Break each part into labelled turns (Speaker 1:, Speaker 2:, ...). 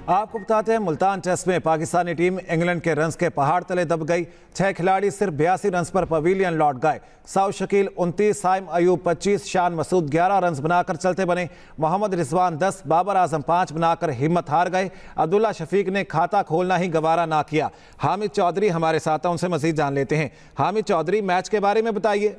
Speaker 1: आपको बताते हैं मुल्तान टेस्ट में पाकिस्तानी टीम इंग्लैंड के रन्स के पहाड़ तले दब गई। 6 खिलाड़ी सिर्फ 82 रन्स पर पवेलियन लौट गए। सऊद शकील 29, साइम अयूब 25, शान मसूद 11 रन्स बनाकर चलते बने। मोहम्मद रिजवान 10, बाबर आजम 5 बनाकर हिम्मत हार गए। अब्दुल्ला शफीक ने खाता खोलना ही गवारा ना किया। हामिद चौधरी हमारे साथ हैं, उनसे मजीद जान लेते हैं। हामिद चौधरी, मैच के बारे में बताइए।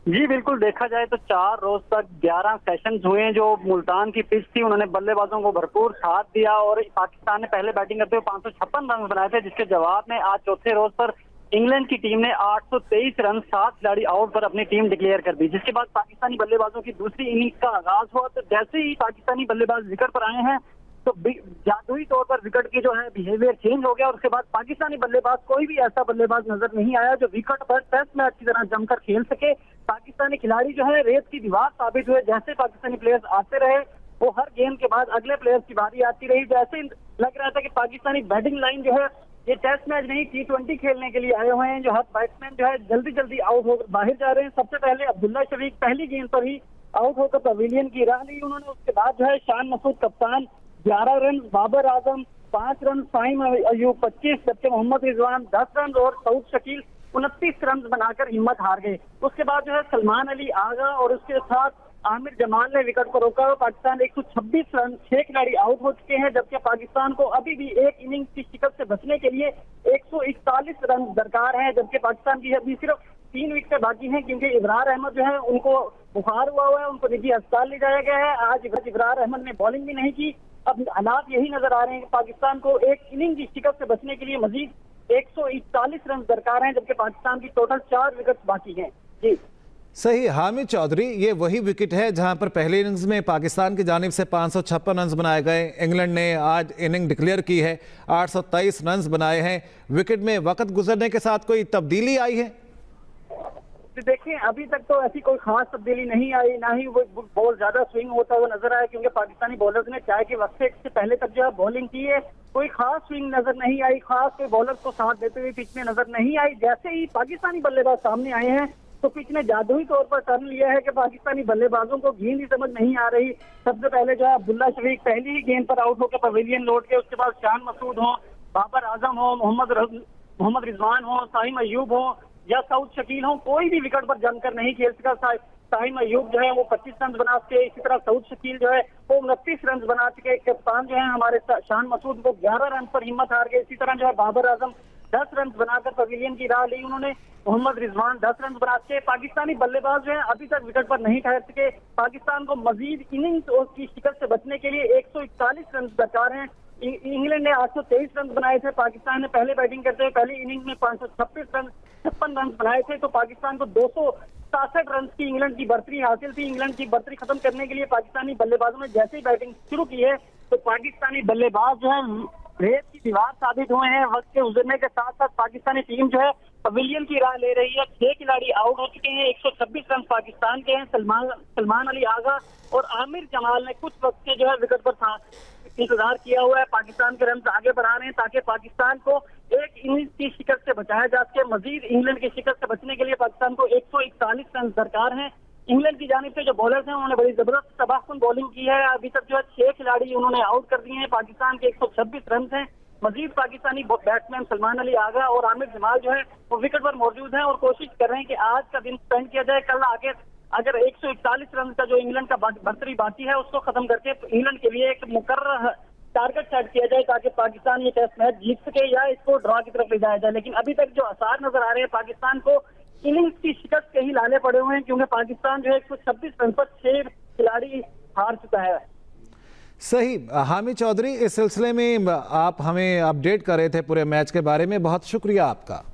Speaker 2: जी बिल्कुल, देखा जाए तो 4 रोज तक 11 सेशंस हुए हैं। जो मुल्तान की पिच थी उन्होंने बल्लेबाजों को भरपूर साथ दिया और पाकिस्तान ने पहले बैटिंग करते हुए 556 रन बनाए थे, जिसके जवाब में आज चौथे रोज पर इंग्लैंड की टीम ने 823 रन 7 खिलाड़ी आउट पर अपनी टीम डिक्लेयर कर दी। जिसके बाद पाकिस्तानी बल्लेबाजों की दूसरी इनिंग्स का आगाज हुआ तो जैसे ही पाकिस्तानी बल्लेबाज विकेट पर आए हैं तो जादुई तौर पर विकेट की जो है बिहेवियर चेंज हो गया। और उसके बाद पाकिस्तानी बल्लेबाज कोई भी ऐसा बल्लेबाज नजर नहीं आया जो विकेट पर टेस्ट मैच की तरह जमकर खेल सके। पाकिस्तानी खिलाड़ी जो है रेत की दीवार साबित हुए। जैसे पाकिस्तानी प्लेयर्स आते रहे वो हर गेम के बाद अगले प्लेयर्स की बारी आती रही। जैसे लग रहा था कि पाकिस्तानी बैटिंग लाइन जो है ये टेस्ट मैच नहीं T20 खेलने के लिए आए हुए हैं। जो हर बैट्समैन जो है जल्दी जल्दी आउट होकर बाहर जा रहे हैं। सबसे पहले अब्दुल्ला शफीक पहली गेंद पर ही आउट होकर पवेलियन की राह ली उन्होंने। उसके बाद जो है शान मसूद कप्तान 11 रन, बाबर आजम 5 रन, साइम अयूब 25, जबकि मोहम्मद रिजवान 10 रन और सऊद शकील 29 रन बनाकर हिम्मत हार गए। उसके बाद जो है सलमान अली आगा और उसके साथ आमिर जमाल ने विकेट को रोका। पाकिस्तान 126 रन 6 खिलाड़ी आउट हो चुके हैं, जबकि पाकिस्तान को अभी भी एक इनिंग्स की शिकस्त से बचने के लिए 141 रन दरकार है। जबकि पाकिस्तान की अभी सिर्फ 3 विकेट बाकी हैं, क्योंकि इब्रार अहमद जो है उनको बुखार हुआ है, उनको निजी अस्पताल ले जाया गया है। आज इब्रार अहमद ने बॉलिंग भी नहीं की। अब हालात यही नजर आ रहे हैं कि पाकिस्तान को एक इनिंग की शिकस्त से बचने के लिए मजीद 141 रन दरकार हैं, जबकि पाकिस्तान की टोटल 4 विकेट बाकी हैं। जी
Speaker 1: सही। हामिद चौधरी, ये वही विकेट है जहां पर पहले इनिंग्स में पाकिस्तान की जानिब से 556 रन बनाए गए। इंग्लैंड ने आज इनिंग डिक्लेयर की है, 823 रन बनाए हैं। विकेट में वक्त गुजरने के साथ कोई तब्दीली आई है?
Speaker 2: देखिए, अभी तक तो ऐसी कोई खास तब्दीली नहीं आई, ना ही वो बॉल ज्यादा स्विंग होता हुआ नजर आया, क्योंकि पाकिस्तानी बॉलर्स ने चाहे कि वक्त से पहले तक जो है बॉलिंग की है, कोई खास स्विंग नजर नहीं आई। खास कोई बॉलर को साथ देते हुए पिच में नजर नहीं आई। जैसे ही पाकिस्तानी बल्लेबाज सामने आए हैं तो पिच ने जादुई तौर पर टर्न लिया है कि पाकिस्तानी बल्लेबाजों को गेंद ही समझ नहीं आ रही। सबसे पहले जो है अब्दुल्ला शफीक पहली ही गेंद पर आउट होकर पवेलियन लौट के, उसके बाद शान मसूद हो, बाबर आजम हो, मोहम्मद रिजवान हो, साइम अयूब हो या सऊद शकील हो, कोई भी विकेट पर जमकर नहीं खेल सका। साइम अयूब जो है वो 25 रन बना चुके, इसी तरह सऊद शकील जो है वो 29 रन बना चुके। कप्तान जो है हमारे शान मसूद वो 11 रन पर हिम्मत हार गए। इसी तरह जो है बाबर आजम 10 रन बनाकर पवेलियन की राह ली उन्होंने। मोहम्मद रिजवान 10 रन बना चुके। पाकिस्तानी बल्लेबाज जो है अभी तक विकेट पर नहीं ठहर सके। पाकिस्तान को मजीद इनिंग्स की शिकस्त से बचने के लिए 141 रन दरकार हैं। इंग्लैंड ने 823 रन बनाए थे। पाकिस्तान ने पहले बैटिंग करते हुए पहली इनिंग में 556 रन बनाए थे। तो पाकिस्तान को 267 रन की इंग्लैंड की बढ़तरी हासिल थी। इंग्लैंड की बढ़तरी खत्म करने के लिए पाकिस्तानी बल्लेबाजों ने जैसे ही बैटिंग शुरू की है तो पाकिस्तानी बल्लेबाज जो है रेत की दीवार साबित हुए हैं। वक्त के गुजरने के साथ साथ पाकिस्तानी टीम जो है पवेलियन की राह ले रही है। 6 खिलाड़ी आउट हो चुके हैं। 126 रन पाकिस्तान के हैं। सलमान अली आगा और आमिर जमाल ने कुछ वक्त से जो है विकेट पर इंतजार किया हुआ है। पाकिस्तान के रन आगे बढ़ा रहे हैं ताकि पाकिस्तान को एक इनिंग्स की शिकस्त से बचाया जा सके। मजीद इंग्लैंड की शिकस्त से बचने के लिए पाकिस्तान को 141 रन दरकार हैं। इंग्लैंड की जानिब से जो बॉलर्स हैं उन्होंने बड़ी जबरदस्त तबाहकुन बॉलिंग की है। अभी तक जो है 6 खिलाड़ी उन्होंने आउट कर दिए हैं। पाकिस्तान के 126 रन हैं। मजीद पाकिस्तानी बैट्समैन सलमान अली आगा और आमिर जमाल जो है वो विकेट पर मौजूद हैं और कोशिश कर रहे हैं कि आज का दिन स्पेंड किया जाए। कल आगे अगर 141 रन का जो इंग्लैंड का बढ़तरी बाकी है उसको खत्म करके इंग्लैंड के लिए एक मुकर्रर टारगेट सेट किया जाए ताकि पाकिस्तान ये टेस्ट मैच जीत सके या इसको ड्रॉ की तरफ ले जाया जाए। लेकिन अभी तक जो आसार नजर आ रहे हैं पाकिस्तान को इनिंग्स की शिकस्त के ही लाने पड़े हुए हैं, क्योंकि पाकिस्तान जो है 126 रन पर 6 खिलाड़ी हार चुका है।
Speaker 1: सही। हामिद चौधरी, इस सिलसिले में आप हमें अपडेट कर रहे थे पूरे मैच के बारे में, बहुत शुक्रिया आपका।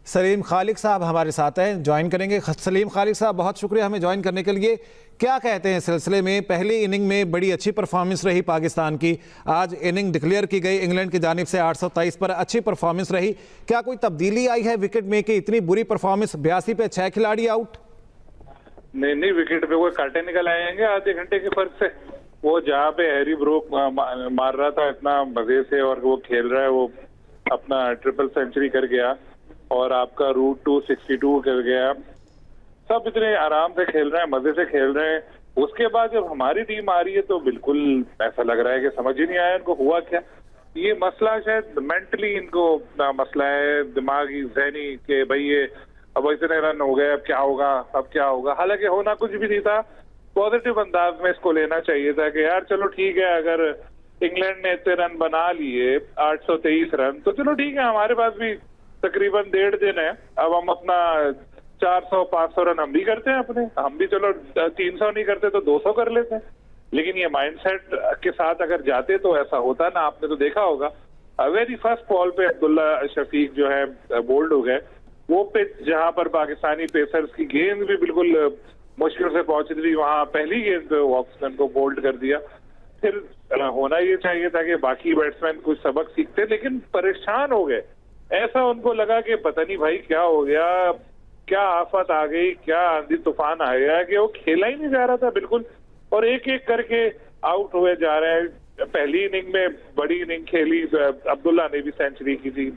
Speaker 1: सलीम खालिक साहब हमारे साथ हैं, ज्वाइन करेंगे। सलीम खालिक साहब, बहुत शुक्रिया हमें ज्वाइन करने के लिए। क्या कहते हैं इस सिलसिले में? पहली इनिंग में बड़ी अच्छी परफॉर्मेंस रही पाकिस्तान की, आज इनिंग डिक्लेयर की गई इंग्लैंड की जानिब से 823 पर अच्छी परफॉर्मेंस रही। क्या कोई तब्दीली आई है विकेट में कि इतनी बुरी परफॉर्मेंस, 82 पे 6 खिलाड़ी आउट?
Speaker 3: नहीं, विकेट पे कोई कांटे निकल आएंगे आधे घंटे के फर्क से। वो जहाँ पे हैरी ब्रोक मार रहा था इतना मजे से और वो खेल रहा है, वो अपना ट्रिपल सेंचुरी कर गया और आपका रूट 262 कर गया। सब इतने आराम से खेल रहे हैं, मजे से खेल रहे हैं। उसके बाद जब हमारी टीम आ रही है तो बिल्कुल ऐसा लग रहा है कि समझ ही नहीं आया इनको हुआ क्या। ये मसला शायद मेंटली इनको मसला है, दिमागी जहनी, के भाई ये अब इतने रन हो गए, अब क्या होगा, अब क्या होगा। हालांकि होना कुछ भी नहीं था, पॉजिटिव अंदाज में इसको लेना चाहिए था कि यार चलो ठीक है, अगर इंग्लैंड ने इतने रन बना लिए 823 रन, तो चलो ठीक है, हमारे पास भी तकरीबन 1.5 दिन है, अब हम अपना 400-500 रन हम भी करते हैं अपने, हम भी चलो 300 नहीं करते तो 200 कर लेते हैं। लेकिन ये माइंडसेट के साथ अगर जाते तो ऐसा होता ना। आपने तो देखा होगा वेरी फर्स्ट बॉल पे अब्दुल्ला शफीक जो है बोल्ड हो गए, वो पिच जहां पर पाकिस्तानी पेसर्स की गेंद भी बिल्कुल मुश्किल से पहुंच रही, वहां पहली गेंद पे वॉक्समैन को बोल्ड कर दिया। फिर होना ये चाहिए था कि बाकी बैट्समैन कुछ सबक सीखते, लेकिन परेशान हो गए। ऐसा उनको लगा कि पता नहीं भाई क्या हो गया, क्या आफत आ गई, क्या आंधी तूफान आ गया, कि वो खेला ही नहीं जा रहा था बिल्कुल, और एक एक करके आउट हुए जा रहे हैं। पहली इनिंग में बड़ी इनिंग खेली, अब्दुल्ला ने भी सेंचुरी की थी,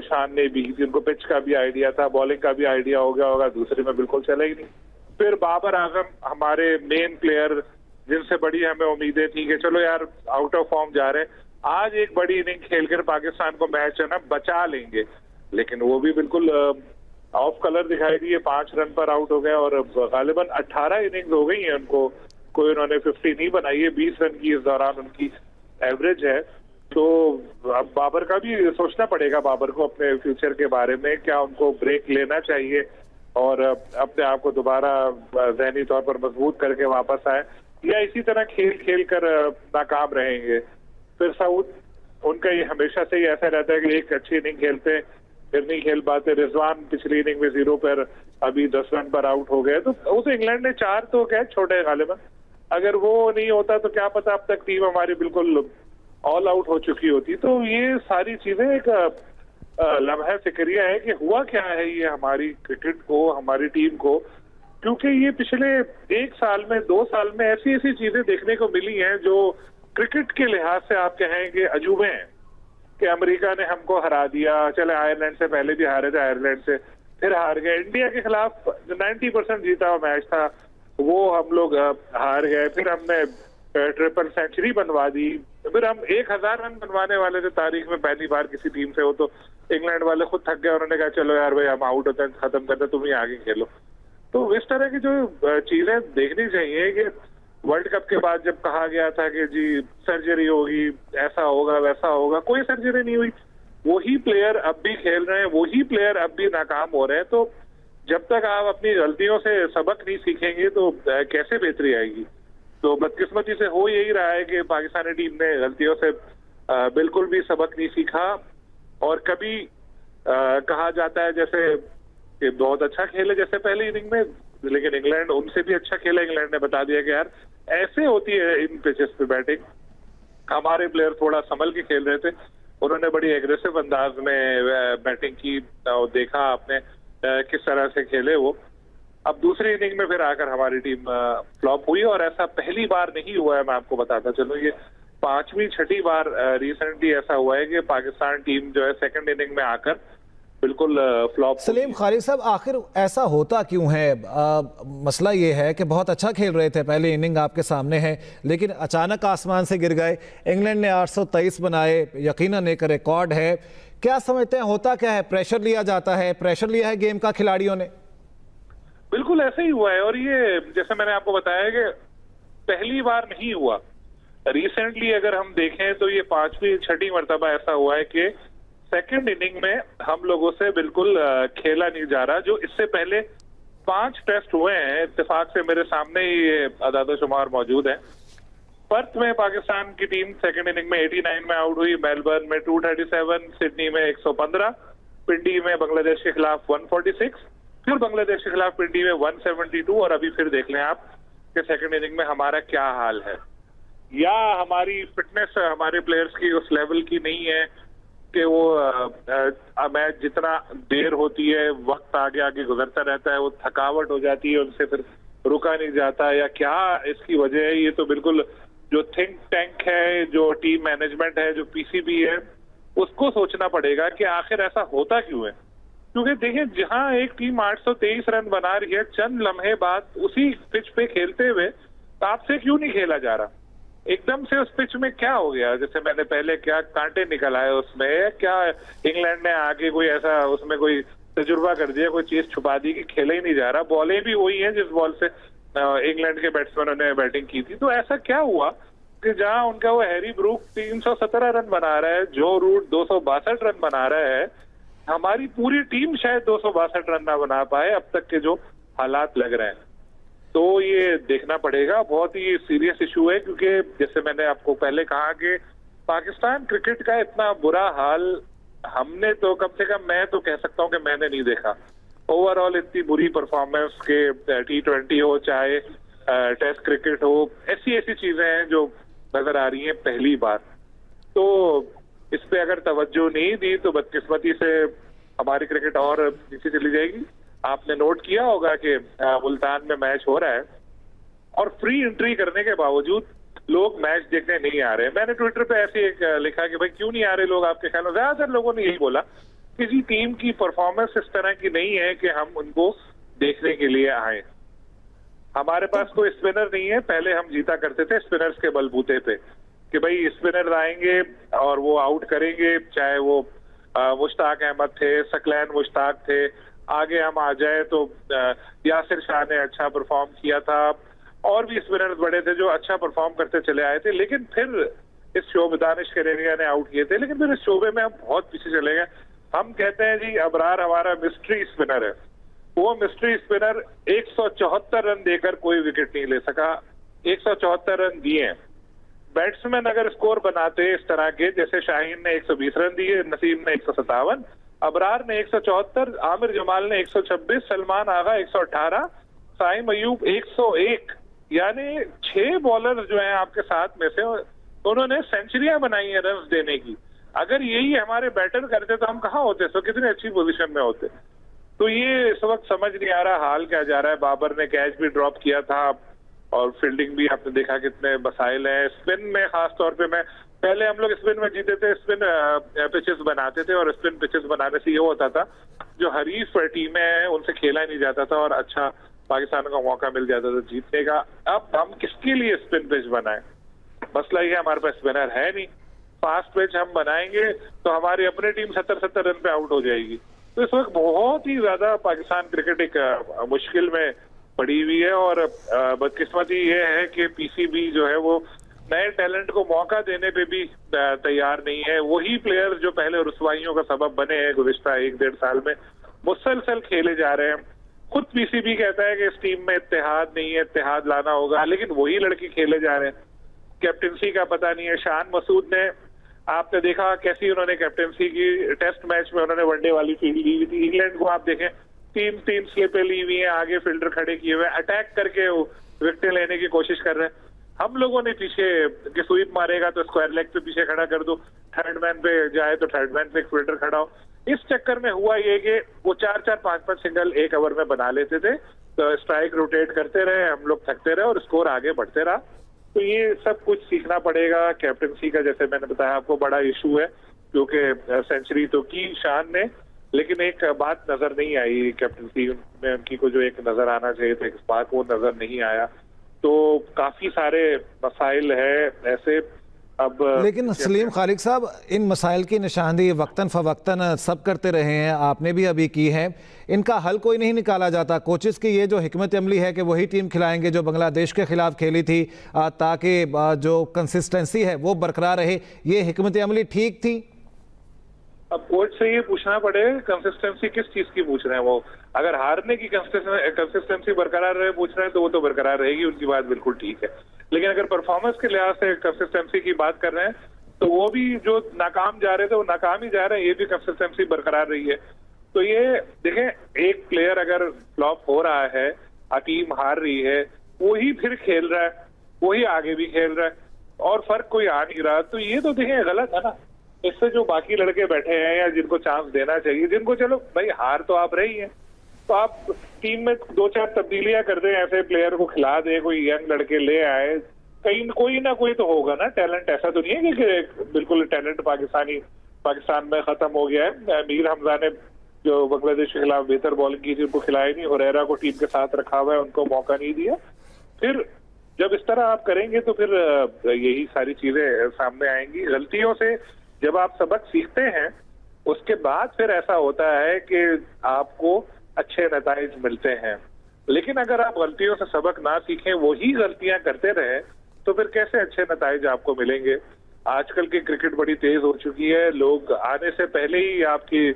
Speaker 3: शान ने भी की थी, उनको पिच का भी आइडिया था, बॉलिंग का भी आइडिया हो गया होगा, दूसरे में बिल्कुल चला ही नहीं। फिर बाबर आजम हमारे मेन प्लेयर, जिनसे बड़ी हमें उम्मीदें थी कि चलो यार आउट ऑफ फॉर्म जा रहे हैं, आज एक बड़ी इनिंग खेलकर पाकिस्तान को मैच है ना बचा लेंगे, लेकिन वो भी बिल्कुल ऑफ कलर दिखाई दिए, 5 रन पर आउट हो गए। और गालिबन 18 इनिंग्स हो गई हैं उनको, कोई उन्होंने 50 नहीं बनाई है, 20 रन की इस दौरान उनकी एवरेज है। तो अब बाबर का भी सोचना पड़ेगा, बाबर को अपने फ्यूचर के बारे में, क्या उनको ब्रेक लेना चाहिए और अपने आप को दोबारा जहनी तौर पर मजबूत करके वापस आए, या इसी तरह खेल खेल कर नाकाम रहेंगे। फिर सऊद, उनका ये हमेशा से ही ऐसा रहता है कि एक अच्छी इनिंग खेलते फिर नहीं खेल पाते। रिजवान पिछली इनिंग में 0 पर अभी 10 रन पर आउट हो गए, तो उस इंग्लैंड ने 4 तो क्या छोटे गालिबन, अगर वो नहीं होता तो क्या पता अब तक टीम हमारी बिल्कुल ऑल आउट हो चुकी होती। तो ये सारी चीजें एक लम्हा फिक्रिया है कि हुआ क्या है ये हमारी क्रिकेट को, हमारी टीम को, क्योंकि ये पिछले 1 साल में 2 साल में ऐसी ऐसी चीजें देखने को मिली हैं जो क्रिकेट के लिहाज से आप कहेंगे अजूबे हैं। कि अमेरिका ने हमको हरा दिया, चले आयरलैंड से पहले भी हारे थे, आयरलैंड से फिर हार गए, इंडिया के खिलाफ 90% जीता हुआ मैच था वो हम लोग हार गए, फिर हमने ट्रिपल सेंचुरी बनवा दी, फिर हम 1000 रन बनवाने वाले थे तारीख में पहली बार किसी टीम से, वो तो इंग्लैंड वाले खुद थक गए, उन्होंने कहा चलो यार भाई हम आउट होते हैं, खत्म करते, तुम ही आगे खेलो। तो इस तरह की जो चीजें देखनी चाहिए कि वर्ल्ड कप के बाद जब कहा गया था कि जी सर्जरी होगी, ऐसा होगा वैसा होगा, कोई सर्जरी नहीं हुई, वही प्लेयर अब भी खेल रहे हैं, वही प्लेयर अब भी नाकाम हो रहे हैं। तो जब तक आप अपनी गलतियों से सबक नहीं सीखेंगे तो कैसे बेहतरी आएगी। तो बदकिस्मती से हो यही रहा है कि पाकिस्तानी टीम ने गलतियों से बिल्कुल भी सबक नहीं सीखा, और कभी कहा जाता है जैसे कि बहुत अच्छा खेले जैसे पहली इनिंग में, लेकिन इंग्लैंड उनसे भी अच्छा खेला। इंग्लैंड ने बता दिया कि यार ऐसे होती है इन पिचेस पे बैटिंग। हमारे प्लेयर थोड़ा संभल के खेल रहे थे, उन्होंने बड़ी एग्रेसिव अंदाज में बैटिंग की, और देखा आपने किस तरह से खेले वो। अब दूसरी इनिंग में फिर आकर हमारी टीम फ्लॉप हुई, और ऐसा पहली बार नहीं हुआ है, मैं आपको बताता चलूं, ये 5वीं-6ठी बार रिसेंटली ऐसा हुआ है कि पाकिस्तान टीम जो है सेकंड इनिंग में आकर बिल्कुल फ्लॉप।
Speaker 1: सलीम खालिद साहब, आखिर ऐसा होता क्यों है? मसला ये है कि बहुत अच्छा खेल रहे थे, पहली इनिंग आपके सामने है, लेकिन अचानक आसमान से गिर गए। इंग्लैंड ने 823 बनाए, यकीनन एक रिकॉर्ड है। क्या समझते हैं होता क्या है? प्रेशर लिया जाता है, प्रेशर लिया है गेम का खिलाड़ियों ने?
Speaker 3: बिल्कुल ऐसे ही हुआ है, और ये जैसे मैंने आपको बताया कि पहली बार नहीं हुआ। रिसेंटली अगर हम देखें तो ये 5वीं-6ठी मरतबा ऐसा हुआ है कि सेकंड इनिंग में हम लोगों से बिल्कुल खेला नहीं जा रहा। जो इससे पहले 5 टेस्ट हुए हैं, इत्तेफाक से मेरे सामने ही ये अदाद शुमार मौजूद है। पर्थ में पाकिस्तान की टीम सेकंड इनिंग में 89 में आउट हुई, मेलबर्न में 237, सिडनी में 115, पिंडी में बांग्लादेश के खिलाफ 146, फिर बांग्लादेश के खिलाफ पिंडी में 172, और अभी फिर देख लें आप कि सेकंड इनिंग में हमारा क्या हाल है। या हमारी फिटनेस हमारे प्लेयर्स की उस लेवल की नहीं है कि वो मैच जितना देर होती है, वक्त आगे आगे गुजरता रहता है, वो थकावट हो जाती है, उनसे फिर रुका नहीं जाता, या क्या इसकी वजह है। ये तो बिल्कुल जो थिंक टैंक है, जो टीम मैनेजमेंट है, जो पीसीबी है, उसको सोचना पड़ेगा कि आखिर ऐसा होता क्यों है। क्योंकि देखिए, जहां एक टीम 823 रन बना रही है, चंद लम्हे बाद उसी पिच पे खेलते हुए ताप से क्यों नहीं खेला जा रहा? एकदम से उस पिच में क्या हो गया? जैसे मैंने पहले क्या कांटे निकल आए उसमें, क्या इंग्लैंड ने आगे कोई ऐसा उसमें कोई तजुर्बा कर दिया, कोई चीज छुपा दी कि खेला ही नहीं जा रहा? बॉलें भी वही हैं जिस बॉल से इंग्लैंड के बैट्समैनों ने बैटिंग की थी। तो ऐसा क्या हुआ कि जहां उनका वो हैरी ब्रूक 317 रन बना रहा है, जो रूट 262 रन बना रहा है, हमारी पूरी टीम शायद 262 रन ना बना पाए अब तक के जो हालात लग रहे हैं। तो ये देखना पड़ेगा, बहुत ही सीरियस इशू है, क्योंकि जैसे मैंने आपको पहले कहा कि पाकिस्तान क्रिकेट का इतना बुरा हाल हमने तो, कम से कम मैं तो कह सकता हूं कि मैंने नहीं देखा। ओवरऑल इतनी बुरी परफॉर्मेंस के T20 हो चाहे टेस्ट क्रिकेट हो, ऐसी ऐसी चीजें हैं जो नजर आ रही हैं पहली बार। तो इस पे अगर तवज्जो नहीं दी तो बदकिस्मती से हमारी क्रिकेट और नीचे चली जाएगी। आपने नोट किया होगा कि मुल्तान में मैच हो रहा है और फ्री एंट्री करने के बावजूद लोग मैच देखने नहीं आ रहे हैं। मैंने ट्विटर पे ऐसे एक लिखा कि भाई क्यों नहीं आ रहे लोग आपके ख्याल में? ज्यादातर लोगों ने यही बोला कि जी टीम की परफॉर्मेंस इस तरह की नहीं है कि हम उनको देखने के लिए आए। हमारे पास कोई स्पिनर नहीं है। पहले हम जीता करते थे स्पिनर्स के बलबूते पे कि भाई स्पिनर आएंगे और वो आउट करेंगे, चाहे वो मुश्ताक अहमद थे, सकलैन मुश्ताक थे, आगे हम आ जाए तो यासिर शाह ने अच्छा परफॉर्म किया था, और भी स्पिनर्स बड़े थे जो अच्छा परफॉर्म करते चले आए थे। लेकिन फिर इस शोबे दानिश करेरिया ने आउट किए थे, लेकिन फिर इस शोबे में हम बहुत पीछे चले गए। हम कहते हैं जी अबरार हमारा मिस्ट्री स्पिनर है। वो मिस्ट्री स्पिनर 174 रन देकर कोई विकेट नहीं ले सका। 174 रन दिए। बैट्समैन अगर स्कोर बनाते इस तरह के, जैसे शाहीन ने 120 रन दिए, नसीम ने 157, अबरार ने 174, आमिर जमाल ने 126, सलमान आगा 118, साइम अयूब 101, यानी 6 बॉलर जो हैं आपके साथ में से उन्होंने सेंचुरियां बनाई हैं रन देने की। अगर यही हमारे बैटर करते तो हम कहाँ होते, तो कितनी अच्छी पोजीशन में होते। तो ये इस वक्त समझ नहीं आ रहा हाल क्या जा रहा है। बाबर ने कैच भी ड्रॉप किया था और फील्डिंग भी आपने देखा कितने मसाइल हैं। स्पिन में खास तौर पे मैं पहले हम लोग स्पिन में जीते थे, स्पिन पिचेस बनाते थे, और स्पिन पिचेस बनाने से ये होता था जो हरीफ टीमें हैं उनसे खेला नहीं जाता था और अच्छा पाकिस्तान को मौका मिल जाता था जीतने का। अब हम किसके लिए स्पिन पिच बनाए? मसला ये हमारे पास स्पिनर है नहीं। फास्ट पिच हम बनाएंगे तो हमारी अपनी टीम 70-70 रन पे आउट हो जाएगी। तो इस वक्त बहुत ही ज्यादा पाकिस्तान क्रिकेट एक मुश्किल में पड़ी हुई है, और बदकिस्मती ये है कि पीसीबी जो है वो नए टैलेंट को मौका देने पे भी तैयार नहीं है। वही प्लेयर जो पहले रुसवाइयों का सबब बने हैं गुज़िश्ता 1-1.5 साल में, मुसलसल खेले जा रहे हैं। खुद पीसीबी कहता है कि इस टीम में इत्तेहाद नहीं है, इत्तेहाद लाना होगा, लेकिन वही लड़के खेले जा रहे हैं। कैप्टनसी का पता नहीं है। शान मसूद ने, आपने देखा कैसी उन्होंने कैप्टनसी की, टेस्ट मैच में उन्होंने वनडे वाली फील्ड ली हुई थी। इंग्लैंड को आप देखें 3-3 स्लिपें ली हुई हैं, आगे फील्डर खड़े किए हुए, अटैक करके विकेट लेने की कोशिश कर रहे हैं। हम लोगों ने पीछे कि स्वीप मारेगा तो स्क्वायर लेग पे पीछे खड़ा कर दो, थर्ड मैन पे जाए तो थर्ड मैन पे एक फील्डर खड़ा हो। इस चक्कर में हुआ ये कि वो 4-4, 5-5 सिंगल एक ओवर में बना लेते थे, तो स्ट्राइक रोटेट करते रहे, हम लोग थकते रहे और स्कोर आगे बढ़ते रहा। तो ये सब कुछ सीखना पड़ेगा। कैप्टनसी का जैसे मैंने बताया आपको बड़ा इशू है, क्योंकि सेंचुरी तो की शान ने, लेकिन एक बात नजर नहीं आई कैप्टनसी में उनकी को, जो एक नजर आना चाहिए था, इस बात वो नजर नहीं आया। तो काफी सारे मसाइल है ऐसे। अब
Speaker 1: लेकिन सलीम खालिक साहब, इन मसाइल की निशानदेही वक्तन फवक्तन सब करते रहे हैं, आपने भी अभी की है, इनका हल कोई नहीं निकाला जाता। कोचेस की ये जो हिकमत अमली है कि वही टीम खिलाएंगे जो बांग्लादेश के खिलाफ खेली थी, ताकि जो कंसिस्टेंसी है वो बरकरार रहे, ये हिकमत अमली ठीक थी?
Speaker 3: अब कोच से ये पूछना पड़ेगा कंसिस्टेंसी किस चीज की पूछ रहे हैं वो। अगर हारने की कंसिस्टेंसी बरकरार रहे पूछ रहे हैं तो वो तो बरकरार रहेगी, उनकी बात बिल्कुल ठीक है। लेकिन अगर परफॉर्मेंस के लिहाज से कंसिस्टेंसी की बात कर रहे हैं तो वो भी जो नाकाम जा रहे थे वो नाकाम ही जा रहे हैं, ये भी कंसिस्टेंसी बरकरार रही है। तो ये देखें, एक प्लेयर अगर फ्लॉप हो रहा है, टीम हार रही है, वही फिर खेल रहा है, वही आगे भी खेल रहा है और फर्क कोई आ नहीं रहा, तो ये तो देखें गलत है ना। इससे जो बाकी लड़के बैठे हैं या जिनको चांस देना चाहिए, जिनको चलो भाई हार तो आप रही हैं, तो आप टीम में 2-4 तब्दीलियां कर दें, ऐसे प्लेयर को खिला दे, कोई यंग लड़के ले आए, कहीं कोई ना कोई तो होगा ना टैलेंट। ऐसा तो नहीं है कि बिल्कुल टैलेंट पाकिस्तान में खत्म हो गया है। मीर हमजा ने जो बांग्लादेश के खिलाफ बेहतर बॉलिंग की थी उनको खिलाई नहीं, हुरैरा को टीम के साथ रखा हुआ है, उनको मौका नहीं दिया। फिर जब इस तरह आप करेंगे तो फिर यही सारी चीजें सामने आएंगी। गलतियों से जब आप सबक सीखते हैं उसके बाद फिर ऐसा होता है कि आपको अच्छे नताइज मिलते हैं। लेकिन अगर आप गलतियों से सबक ना सीखें, वही गलतियां करते रहे, तो फिर कैसे अच्छे नताइज आपको मिलेंगे। आजकल की क्रिकेट बड़ी तेज हो चुकी है, लोग आने से पहले ही आपकी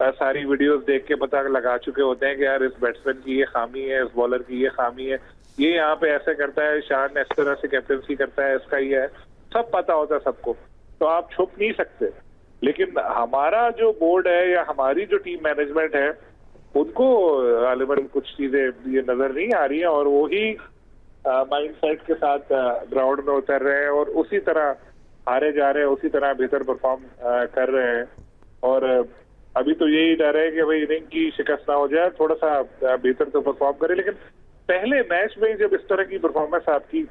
Speaker 3: सारी वीडियोस देख के पता लगा चुके होते हैं कि यार इस बैट्समैन की ये खामी है, इस बॉलर की ये खामी है, ये यहाँ पे ऐसे करता है, शान इस तरह से कैप्टनसी करता है, इसका ये है, सब पता होता है सबको, तो आप छुप नहीं सकते। लेकिन हमारा जो बोर्ड है या हमारी जो टीम मैनेजमेंट है, उनको गालिबन कुछ चीजें ये नजर नहीं आ रही है और वही माइंडसेट के साथ ग्राउंड में उतर रहे हैं और उसी तरह हारे जा रहे हैं, उसी तरह बेहतर परफॉर्म कर रहे हैं। और अभी तो यही डर है कि भाई इनिंग की शिकस्त ना हो जाए, थोड़ा सा बेहतर तो परफॉर्म करे। लेकिन पहले मैच में जब इस तरह की परफॉर्मेंस आपकी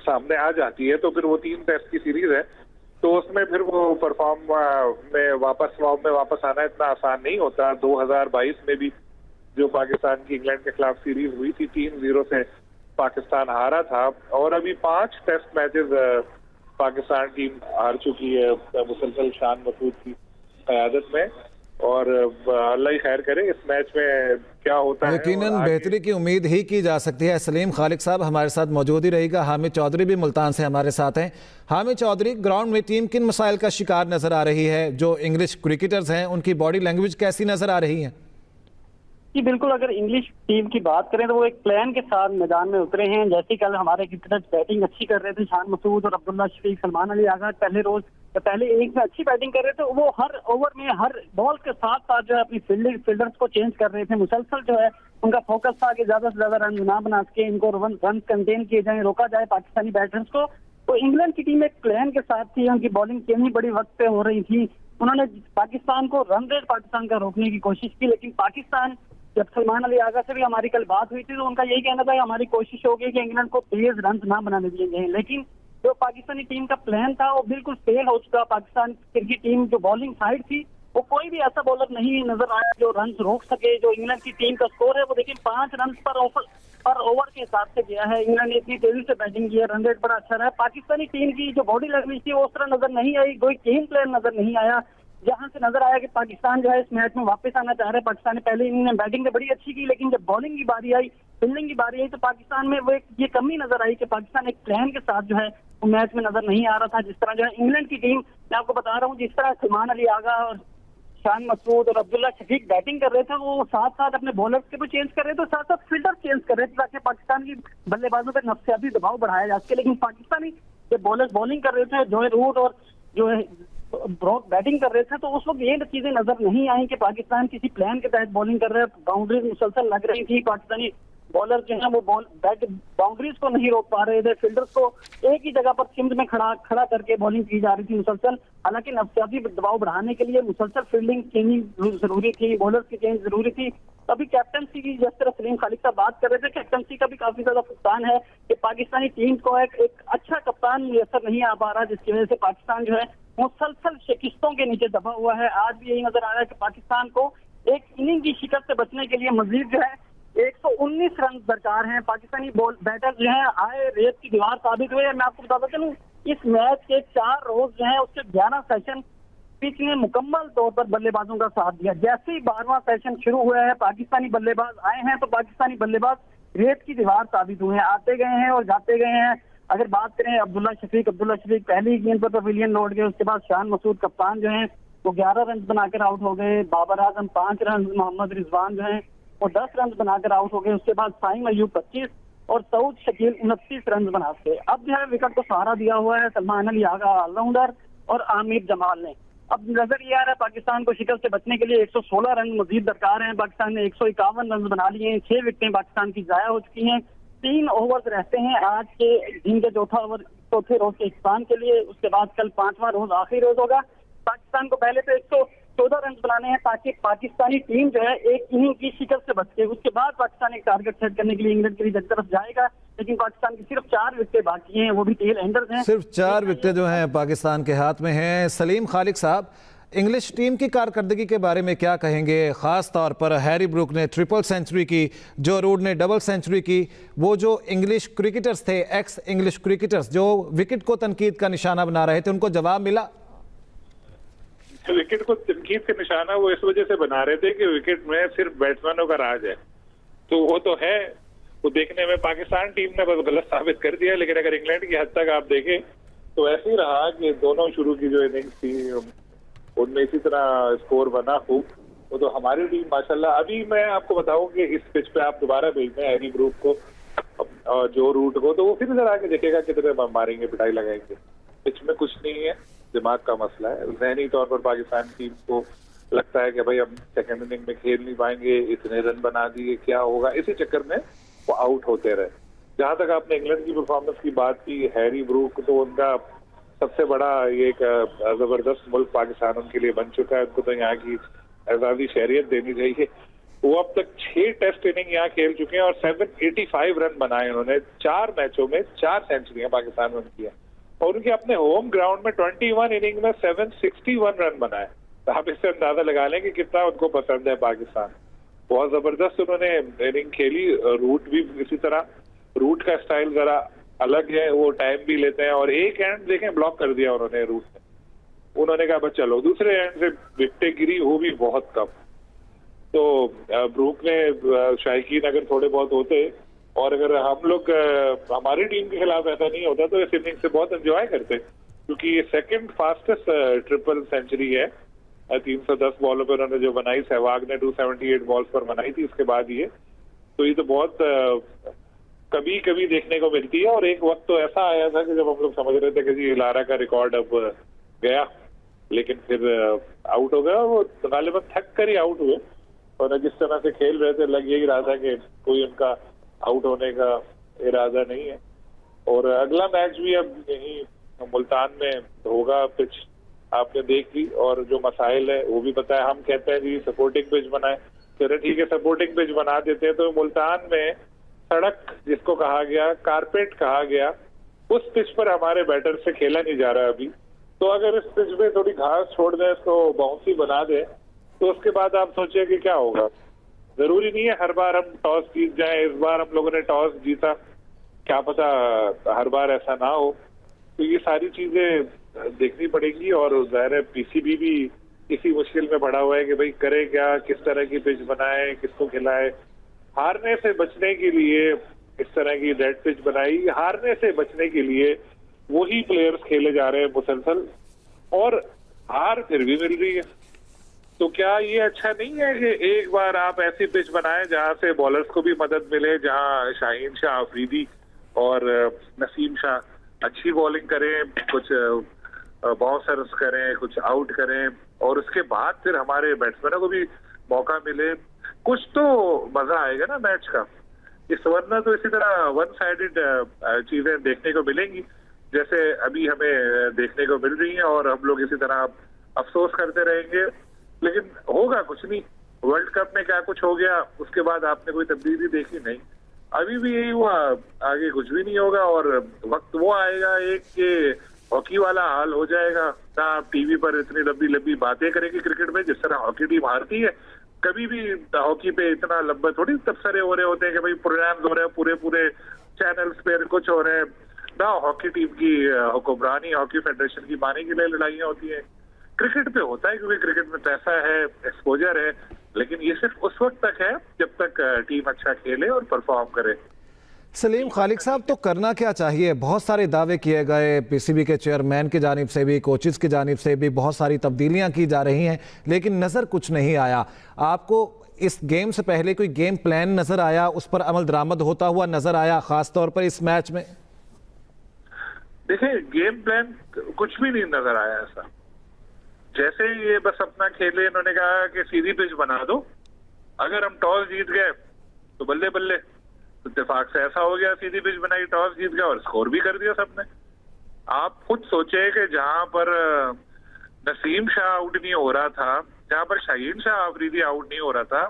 Speaker 3: सामने आ जाती है तो फिर वो 3 टेस्ट की सीरीज है, तो उसमें फिर वो फॉर्म में वापस आना इतना आसान नहीं होता। 2022 में भी जो पाकिस्तान की इंग्लैंड के खिलाफ सीरीज हुई थी, 3-0 से पाकिस्तान हारा था और अभी 5 टेस्ट मैचेस पाकिस्तान टीम हार चुकी है मुसलसल शान मसूद की क़यादत में। और अल्लाह ही खैर करे इस मैच में क्या होता है।
Speaker 1: यकीनन बेहतरी की उम्मीद ही की जा सकती है। सलीम खालिक साहब हमारे साथ मौजूद ही रहेगा। हामिद चौधरी भी मुल्तान से हमारे साथ हैं। हामिद चौधरी, ग्राउंड में टीम किन मसाइल का शिकार नजर आ रही है? जो इंग्लिश क्रिकेटर्स हैं उनकी बॉडी लैंग्वेज कैसी नजर आ रही है?
Speaker 2: जी बिल्कुल, अगर इंग्लिश टीम की बात करें तो वो एक प्लान के साथ मैदान में उतरे हैं। जैसे कल हमारे क्रिकेटर्स बैटिंग अच्छी कर रहे थे, शान मसूद और अब्दुल्ला शफीक, सलमान अली आगा पहले इनिंग्स में अच्छी बैटिंग कर रहे थे। वो हर ओवर में हर बॉल के साथ साथ जो है अपनी फील्डर्स को चेंज कर रहे थे। मुसलसल जो है उनका फोकस था कि ज्यादा से ज्यादा रन ना बना सके, इनको रन कंटेन किए जाए, रोका जाए पाकिस्तानी बैटर्स को। तो इंग्लैंड की टीम एक प्लान के साथ थी, उनकी बॉलिंग चेंज बड़ी वक्त पे हो रही थी। उन्होंने पाकिस्तान को रन रेट पाकिस्तान का रोकने की कोशिश की, लेकिन पाकिस्तान, जब सलमान अली आगा से भी हमारी कल बात हुई थी तो उनका यही कहना था कि हमारी कोशिश होगी कि इंग्लैंड को तेज रन ना बनाने दिए जाए। लेकिन जो पाकिस्तानी टीम का प्लान था वो बिल्कुल फेल हो चुका। पाकिस्तान की टीम जो बॉलिंग साइड थी वो कोई भी ऐसा बॉलर नहीं नजर आया जो रन रोक सके। जो इंग्लैंड की टीम का स्कोर है वो देखिए 5 रन पर ओवर के हिसाब से गया है। इंग्लैंड ने इतनी तेजी से बैटिंग की है, रन रेट बड़ा अच्छा रहा है। पाकिस्तानी टीम की जो बॉडी लैंग्वेज थी वो उस तरह नजर नहीं आई, कोई गेम प्लान नजर नहीं आया जहां से नजर आया कि पाकिस्तान जो है इस मैच में वापस आना चाह रहे हैं। पाकिस्तान ने पहले इनिंग में बैटिंग तो बड़ी अच्छी की, लेकिन जब बॉलिंग की बारी आई, फील्डिंग की बारी आई तो पाकिस्तान में वो ये कमी नजर आई कि पाकिस्तान एक प्लान के साथ जो है वो मैच में नजर नहीं आ रहा था। जिस तरह जो है इंग्लैंड की टीम, मैं आपको बता रहा हूँ, जिस तरह सलमान अली आगा और शान मसूद और अब्दुल्ला शफीक बैटिंग कर रहे थे, वो साथ साथ अपने बॉलर्स के भी चेंज कर रहे थे, साथ साथ फील्डर चेंज कर रहे थे ताकि पाकिस्तान की बल्लेबाजों पर नफसियाती दबाव बढ़ाया जा सके। लेकिन पाकिस्तानी जब बॉलर्स बॉलिंग कर रहे थे, जो रूट और जो है ब्रॉड बैटिंग कर रहे थे, तो उस वक्त ये चीजें नजर नहीं आई कि पाकिस्तान किसी प्लान के तहत बॉलिंग कर रहे हैं। बाउंड्रीज मुसलसल लग रही थी, पाकिस्तानी बॉलर जो है वो बाउंड्रीज को नहीं रोक पा रहे थे, फील्डर्स को एक ही जगह पर सिमत में खड़ा करके बॉलिंग की जा रही थी मुसलसल। हालांकि नफसियाती दबाव बढ़ाने के लिए मुसलसल फील्डिंग चेंजिंग जरूरी थी, बॉलर्स की चेंज जरूरी थी। अभी कैप्टनसी की जिस तरह सलीम खालिक साहब बात कर रहे थे, कैप्टनसी का भी काफी ज्यादा फुकदान है कि पाकिस्तानी टीम को एक अच्छा कप्तान मुयसर नहीं आ पा रहा, जिसकी वजह से पाकिस्तान जो है मुसलसल शिकस्तों के नीचे दबा हुआ है। आज भी यही नजर आ रहा है कि पाकिस्तान को एक इनिंग की शिकस्त से बचने के लिए मजीद जो है 119 रन दरकार हैं। पाकिस्तानी बैटर जो है आए रेत की दीवार साबित हुए। मैं आपको बताता चलूं, इस मैच के 4 रोज जो है उसके 11 सेशन पिच ने मुकम्मल तौर पर बल्लेबाजों का साथ दिया। जैसे ही 12वां सेशन शुरू हुआ है, पाकिस्तानी बल्लेबाज आए हैं तो पाकिस्तानी बल्लेबाज रेत की दीवार साबित हुए हैं, आते गए हैं और जाते गए हैं। अगर बात करें अब्दुल्ला शफीक पहली गेंद पर पवेलियन लौट गए, उसके बाद शान मसूद कप्तान जो है वो 11 रन बनाकर आउट हो गए, बाबर आजम 5 रन, मोहम्मद रिजवान जो है वो 10 रन बनाकर आउट हो गए। उसके बाद साइम अयूब 25 और सऊद शकील 29 रन बना के अब जो है विकेट को सहारा दिया हुआ है सलमान अली आगा ऑलराउंडर और आमिर जमाल ने। अब नजर ये आ रहा है पाकिस्तान को शिकस्त से बचने के लिए 116 रन मजीद दरकार हैं। पाकिस्तान ने 151 रन बना लिए हैं, 6 विकेटें पाकिस्तान की जाया हो चुकी हैं। 3 ओवर्स रहते हैं आज के दिन के चौथे रोज के इख्तिताम के लिए। उसके बाद कल 5वां रोज आखिरी रोज होगा। पाकिस्तान को पहले तो 114 रन बनाने हैं ताकि पाकिस्तानी टीम जो है एक इनिंग की शिकस्त से बच के उसके बाद पाकिस्तान एक टारगेट सेट करने के लिए इंग्लैंड की तरफ जाएगा। लेकिन पाकिस्तान की सिर्फ 4 विकेटें बाकी हैं, वो भी टेल एंडर्स हैं।
Speaker 1: सिर्फ 4 विकेटें जो हैं पाकिस्तान के हाथ में हैं। सलीम खालिक साहब, इंग्लिश टीम की कारकर्दगी के बारे में क्या कहेंगे? ख़ास तौर पर हैरी ब्रूक ने ट्रिपल सेंचुरी की, जो रूट ने डबल सेंचुरी की। वो जो इंग्लिश क्रिकेटर्स थे, एक्स इंग्लिश क्रिकेटर्स, जो विकेट को तनकीद का निशाना बना रहे थे, उनको जवाब मिला?
Speaker 3: विकेट को तनकीद का निशाना वो इस वजह से बना रहे थे कि विकेट में सिर्फ बैट्समैनों का राज है, तो वो तो है। वो देखने में पाकिस्तान टीम ने बस गलत साबित कर दिया, लेकिन अगर इंग्लैंड की हद तक आप देखें तो ऐसे ही रहा कि दोनों शुरू की जो इनिंग्स थी उनमें इसी तरह स्कोर बना खूब। वो तो हमारी टीम माशाल्लाह। अभी मैं आपको बताऊं कि इस पिच पे आप दोबारा भेज दें हैरी ब्रूक को और जो रूट को, तो वो फिर इधर आके देखेगा कितने मारेंगे, पिटाई लगाएंगे। पिच में कुछ नहीं है, दिमाग का मसला है। जहनी तौर पर पाकिस्तान टीम को लगता है कि भाई हम सेकंड इनिंग में खेल नहीं पाएंगे, इतने रन बना दिए, क्या होगा, इसी चक्कर में वो आउट होते रहे। जहां तक आपने इंग्लैंड की परफॉर्मेंस की बात की, हैरी ब्रूक तो उनका सबसे बड़ा ये एक जबरदस्त मुल्क पाकिस्तान उनके लिए बन चुका है। उनको तो यहाँ की आजादी शहरियत देनी चाहिए। वो अब तक 6 टेस्ट इनिंग यहाँ खेल चुके हैं और 785 रन बनाए उन्होंने। 4 मैचों में 4 सेंचुरियां पाकिस्तान में उनकी है और उनके अपने होम ग्राउंड में 21 इनिंग में 761 रन बनाए। तो आप इससे अंदाजा लगा लें कि कितना उनको पसंद है पाकिस्तान। बहुत जबरदस्त उन्होंने इनिंग खेली। रूट भी इसी तरह, रूट का स्टाइल जरा अलग है, वो टाइम भी लेते हैं और एक एंड देखें ब्लॉक कर दिया उन्होंने रूट ने। उन्होंने कहा बस चलो, दूसरे एंड से विकेटें गिरी, वो भी बहुत कम। तो ब्रूक ने शायकीन अगर थोड़े बहुत होते और अगर हम लोग हमारी टीम के खिलाफ ऐसा नहीं होता तो इस इनिंग से बहुत एंजॉय करते, क्योंकि ये सेकंड फास्टेस्ट ट्रिपल सेंचुरी है। 310 बॉलों पर उन्होंने जो बनाई, सहवाग ने 278 बॉल्स पर बनाई थी इसके बाद ये। तो ये तो बहुत कभी कभी देखने को मिलती है। और एक वक्त तो ऐसा आया था कि जब हम लोग समझ रहे थे कि जी लारा का रिकॉर्ड अब गया, लेकिन फिर आउट हो गया। वो गालिबन थक कर ही आउट हुए और जिस तरह से खेल रहे थे लग यही रहा था कि कोई उनका आउट होने का इरादा नहीं है। और अगला मैच भी अब यही मुल्तान में होगा। पिच आपने देख ली और जो मसाइल है वो भी बताया। हम कहते हैं जी सपोर्टिंग पिच बनाए, चलो ठीक है सपोर्टिंग पिच बना देते हैं। तो मुल्तान में सड़क जिसको कहा गया, कारपेट कहा गया, उस पिच पर हमारे बैटर से खेला नहीं जा रहा अभी। तो अगर इस पिच में थोड़ी घास छोड़ दें, इसको बाउंसी बना दें, तो उसके बाद आप सोचिए कि क्या होगा। जरूरी नहीं है हर बार हम टॉस जीत जाए। इस बार हम लोगों ने टॉस जीता, क्या पता हर बार ऐसा ना हो। तो ये सारी चीजें देखनी पड़ेगी और ज़ाहिर है पीसीबी भी इसी मुश्किल में पड़ा हुआ है कि भाई करे क्या, किस तरह की पिच बनाए, किसको खिलाए। हारने से बचने के लिए इस तरह की रेड पिच बनाई, हारने से बचने के लिए वही प्लेयर्स खेले जा रहे हैं मुसलसल और हार फिर भी मिल रही है। तो क्या ये अच्छा नहीं है कि एक बार आप ऐसी पिच बनाएं जहां से बॉलर्स को भी मदद मिले, जहां शाहीन शाह अफरीदी और नसीम शाह अच्छी बॉलिंग करें, कुछ बाउंसर्स करें, कुछ आउट करें और उसके बाद फिर हमारे बैट्समैनों को भी मौका मिले। कुछ तो मजा आएगा ना मैच का। इस वरना तो इसी तरह वन साइडेड चीजें देखने को मिलेंगी जैसे अभी हमें देखने को मिल रही हैं और हम लोग इसी तरह अफसोस करते रहेंगे, लेकिन होगा कुछ नहीं। वर्ल्ड कप में क्या कुछ हो गया, उसके बाद आपने कोई तब्दीली देखी नहीं। अभी भी यही हुआ, आगे कुछ भी नहीं होगा और वक्त वो आएगा एक के हॉकी वाला हाल हो जाएगा ना। आप टीवी पर इतनी लंबी लंबी बातें करेंगे क्रिकेट में, जिस तरह हॉकी टीम हारती है। कभी भी हॉकी पे इतना लंबा थोड़ी तबसरे हो रहे होते हैं कि भाई प्रोग्राम्स हो रहे हैं, पूरे पूरे चैनल्स पे कुछ हो रहे हैं ना। हॉकी टीम की हुक्मरानी, हॉकी फेडरेशन की माने के लिए लड़ाइयाँ होती हैं। क्रिकेट पे होता है क्योंकि क्रिकेट में पैसा है, एक्सपोजर है, लेकिन ये सिर्फ उस वक्त तक है जब तक टीम अच्छा खेले और परफॉर्म करे।
Speaker 1: सलीम खालिक साहब, तो करना क्या चाहिए? बहुत सारे दावे किए गए, पीसीबी के चेयरमैन की जानिब से भी, कोचेस की जानिब से भी बहुत सारी तब्दीलियां की जा रही हैं, लेकिन नज़र कुछ नहीं आया। आपको इस गेम से पहले कोई गेम प्लान नज़र आया, उस पर अमल दरामद होता हुआ नज़र आया, ख़ास तौर पर इस मैच में?
Speaker 3: देखिए गेम प्लान कुछ भी नहीं नजर आया ऐसा। जैसे ये बस अपना खेले, इन्होंने कहा कि सीधी पिच बना दो, अगर हम टॉस जीत गए तो बल्ले बल्ले। इत्तेफाक से ऐसा हो गया, सीधी पिच बनाई, टॉस जीत गया और स्कोर भी कर दिया सबने। आप खुद सोचे कि जहां पर नसीम शाह आउट नहीं हो रहा था, जहां पर शाहीन शाह अफरीदी आउट नहीं हो रहा था,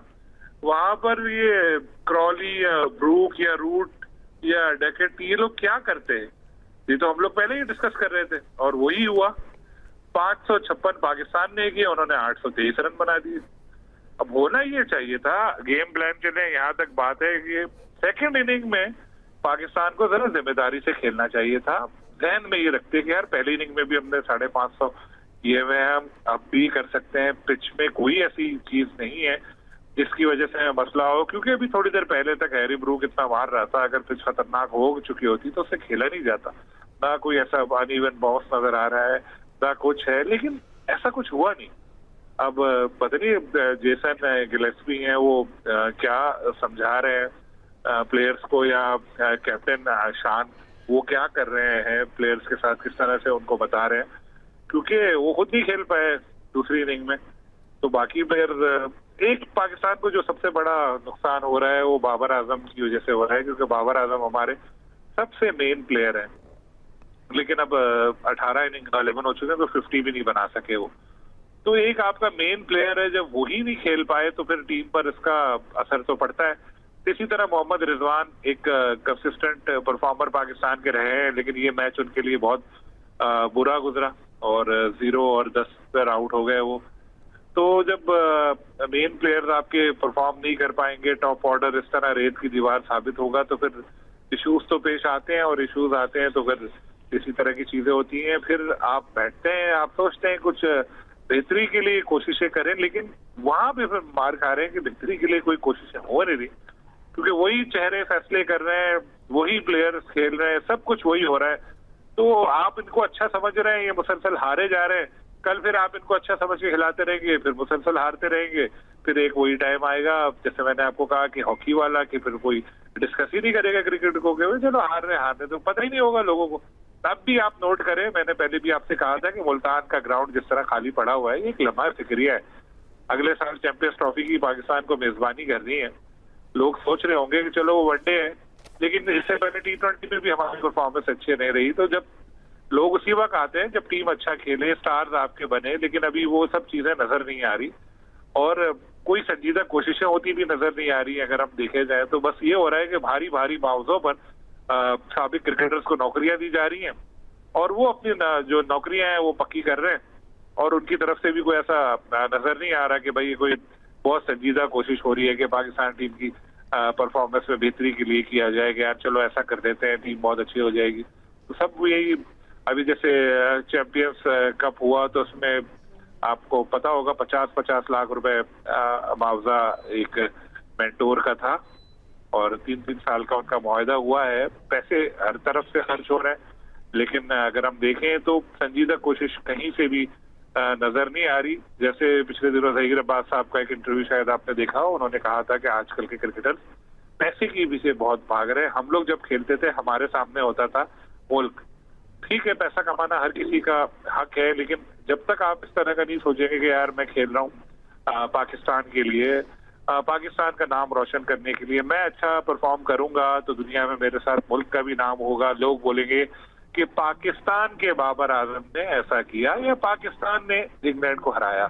Speaker 3: वहां पर ये क्रॉली या ब्रूक या रूट या डेकेट, ये लोग क्या करते हैं? ये तो हम लोग पहले ही डिस्कस कर रहे थे और वही हुआ। 556 पाकिस्तान ने किए, उन्होंने 823 रन बना दिए। अब होना ये चाहिए था, गेम प्लान चले यहाँ तक बात है कि सेकंड इनिंग में पाकिस्तान को जरा जिम्मेदारी से खेलना चाहिए था। जहन में ये रखते कि यार पहली इनिंग में भी हमने 550 किए हुए हैं, हम अब भी कर सकते हैं। पिच में कोई ऐसी चीज नहीं है जिसकी वजह से मसला हो, क्योंकि अभी थोड़ी देर पहले तक हैरी ब्रूक इतना मार रहा था, अगर पिच खतरनाक हो चुकी होती तो उससे खेला नहीं जाता। ना कोई ऐसा अनइवन बॉस नजर आ रहा है, ना कुछ है, लेकिन ऐसा कुछ हुआ नहीं। अब पता नहीं जेसन गिलेस्पी हैं वो क्या समझा रहे हैं प्लेयर्स को, या कैप्टन शान वो क्या कर रहे हैं प्लेयर्स के साथ, किस तरह से उनको बता रहे हैं, क्योंकि वो खुद नहीं खेल पाए दूसरी इनिंग में। तो बाकी प्लेयर, एक पाकिस्तान को जो सबसे बड़ा नुकसान हो रहा है वो बाबर आजम की वजह से हो रहा है, क्योंकि बाबर आजम हमारे सबसे मेन प्लेयर है, लेकिन अब 18 इनिंग 11 हो चुके हैं तो 50 भी नहीं बना सके वो। तो एक आपका मेन प्लेयर है, जब वही नहीं खेल पाए तो फिर टीम पर इसका असर तो पड़ता है। इसी तरह मोहम्मद रिजवान एक कंसिस्टेंट परफॉर्मर पाकिस्तान के रहे हैं, लेकिन ये मैच उनके लिए बहुत बुरा गुजरा और 0 और 10 पर आउट हो गए वो। तो जब मेन प्लेयर्स आपके परफॉर्म नहीं कर पाएंगे, टॉप ऑर्डर इस तरह रेत की दीवार साबित होगा, तो फिर इश्यूज तो पेश आते हैं, और इश्यूज आते हैं तो फिर इसी तरह की चीजें होती हैं। फिर आप बैठते हैं, आप सोचते हैं कुछ बेहतरी के लिए कोशिशें करें, लेकिन वहां पे फिर मार खा रहे हैं कि बेहतरी के लिए कोई कोशिशें हो नहीं, क्योंकि वही चेहरे फैसले कर रहे हैं, वही प्लेयर्स खेल रहे हैं, सब कुछ वही हो रहा है। तो आप इनको अच्छा समझ रहे हैं, ये मुसलसल हारे जा रहे हैं, कल फिर आप इनको अच्छा समझ के खिलाते रहेंगे, फिर मुसलसल हारते रहेंगे। फिर एक वही टाइम आएगा, जैसे मैंने आपको कहा कि हॉकी वाला, कि फिर कोई डिस्कस ही नहीं करेगा क्रिकेट को, कि चलो हार रहे तो पता ही नहीं होगा लोगों को। अब भी आप नोट करें, मैंने पहले भी आपसे कहा था कि मुल्तान का ग्राउंड जिस तरह खाली पड़ा हुआ है, ये एक लम्हा फिक्रिया है। अगले साल चैंपियंस ट्रॉफी की पाकिस्तान को मेजबानी करनी है। लोग सोच रहे होंगे कि चलो वो वनडे है, लेकिन इससे पहले T20 में भी हमारी परफॉर्मेंस अच्छी नहीं रही। तो जब लोग उसी वक्त आते हैं जब टीम अच्छा खेले, स्टार्स आपके बने, लेकिन अभी वो सब चीजें नजर नहीं आ रही, और कोई संजीदा कोशिशें होती भी नजर नहीं आ रही। अगर हम देखे जाए तो बस ये हो रहा है कि भारी भारी मावजों पर साबिक क्रिकेटर्स को नौकरियां दी जा रही हैं, और वो अपनी जो नौकरियां हैं वो पक्की कर रहे हैं, और उनकी तरफ से भी कोई ऐसा नजर नहीं आ रहा कि भाई कोई बहुत संजीदा कोशिश हो रही है कि पाकिस्तान टीम की परफॉर्मेंस में बेहतरी के लिए किया जाए कि यार चलो ऐसा कर देते हैं, टीम बहुत अच्छी हो जाएगी। तो सब यही, अभी जैसे चैंपियंस कप हुआ तो उसमें आपको पता होगा 50-50 लाख रुपए मुआवजा एक मेंटोर का था, और 3-3 साल का उनका मुआहदा हुआ है। पैसे हर तरफ से खर्च हो रहे हैं, लेकिन अगर हम देखें तो संजीदा कोशिश कहीं से भी नजर नहीं आ रही। जैसे पिछले दिनों ज़हीर अब्बास साहब का एक इंटरव्यू शायद आपने देखा हो, उन्होंने कहा था कि आजकल के क्रिकेटर्स पैसे की पीछे बहुत भाग रहे हैं। हम लोग जब खेलते थे हमारे सामने होता था मुल्क, ठीक है पैसा कमाना हर किसी का हक है, लेकिन जब तक आप इस तरह का नहीं सोचेंगे कि यार मैं खेल रहा हूँ पाकिस्तान के लिए, पाकिस्तान का नाम रोशन करने के लिए, मैं अच्छा परफॉर्म करूंगा तो दुनिया में मेरे साथ मुल्क का भी नाम होगा, लोग बोलेंगे कि पाकिस्तान के बाबर आजम ने ऐसा किया या पाकिस्तान ने इंग्लैंड को हराया।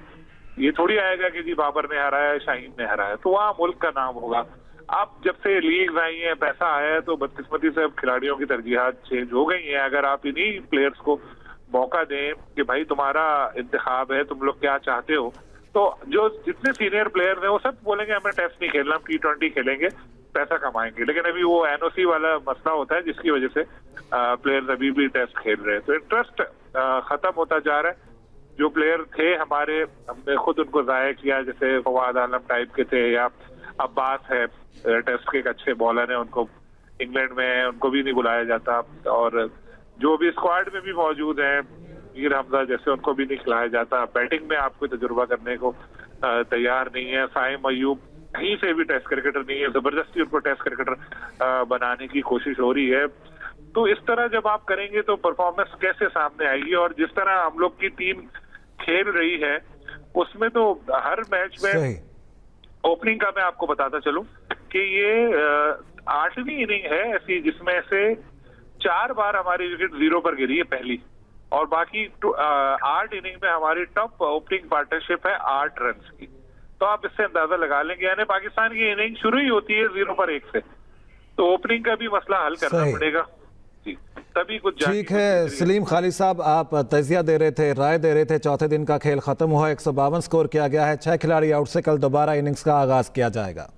Speaker 3: ये थोड़ी आएगा कि जी बाबर ने हराया, शाहीन ने हराया, तो वहाँ मुल्क का नाम होगा। अब जब से लीग आई है, पैसा आया है, तो बदकिस्मती से अब खिलाड़ियों की तरजीहात चेंज हो गई हैं। अगर आप इन्हीं प्लेयर्स को मौका दें कि भाई तुम्हारा इंतखाब है, तुम लोग क्या चाहते हो, तो जो जितने सीनियर प्लेयर्स हैं वो सब बोलेंगे हमें टेस्ट नहीं खेलना, हम T20 खेलेंगे, पैसा कमाएंगे। लेकिन अभी वो NOC वाला मसला होता है जिसकी वजह से प्लेयर्स अभी भी टेस्ट खेल रहे हैं, तो इंटरेस्ट खत्म होता जा रहा है। जो प्लेयर थे हमारे, हमने खुद उनको जाया किया, जैसे फवाद आलम टाइप के थे, या अब्बास है टेस्ट के एक अच्छे बॉलर हैं, उनको इंग्लैंड में उनको भी नहीं बुलाया जाता, और जो भी स्क्वाड में भी मौजूद हैं मीर हमजा जैसे उनको भी नहीं खिलाया जाता। बैटिंग में आपको तजुर्बा करने को तैयार नहीं है। साइम अयूब कहीं से भी टेस्ट क्रिकेटर नहीं है, जबरदस्ती उनको टेस्ट क्रिकेटर बनाने की कोशिश हो रही है। तो इस तरह जब आप करेंगे तो परफॉर्मेंस कैसे सामने आएगी? और जिस तरह हम लोग की टीम खेल रही है उसमें तो हर मैच में ओपनिंग का मैं आपको बताता चलूं कि ये 8वीं इनिंग है ऐसी जिसमें से 4 बार हमारी विकेट 0 पर गिरी है पहली, और बाकी 8 इनिंग में हमारी टॉप ओपनिंग पार्टनरशिप है 8 रन की। तो आप इससे अंदाजा लगा लेंगे, यानी पाकिस्तान की इनिंग शुरू ही होती है 0 पर 1 से, तो ओपनिंग का भी मसला हल करना पड़ेगा। जी। तभी कुछ
Speaker 1: ठीक है सलीम खालिद साहब, आप तजिया दे रहे थे, राय दे रहे थे। चौथे दिन का खेल खत्म हुआ, 152 स्कोर किया गया है, 6 खिलाड़ी आउट से कल दोबारा इनिंग्स का आगाज किया जाएगा।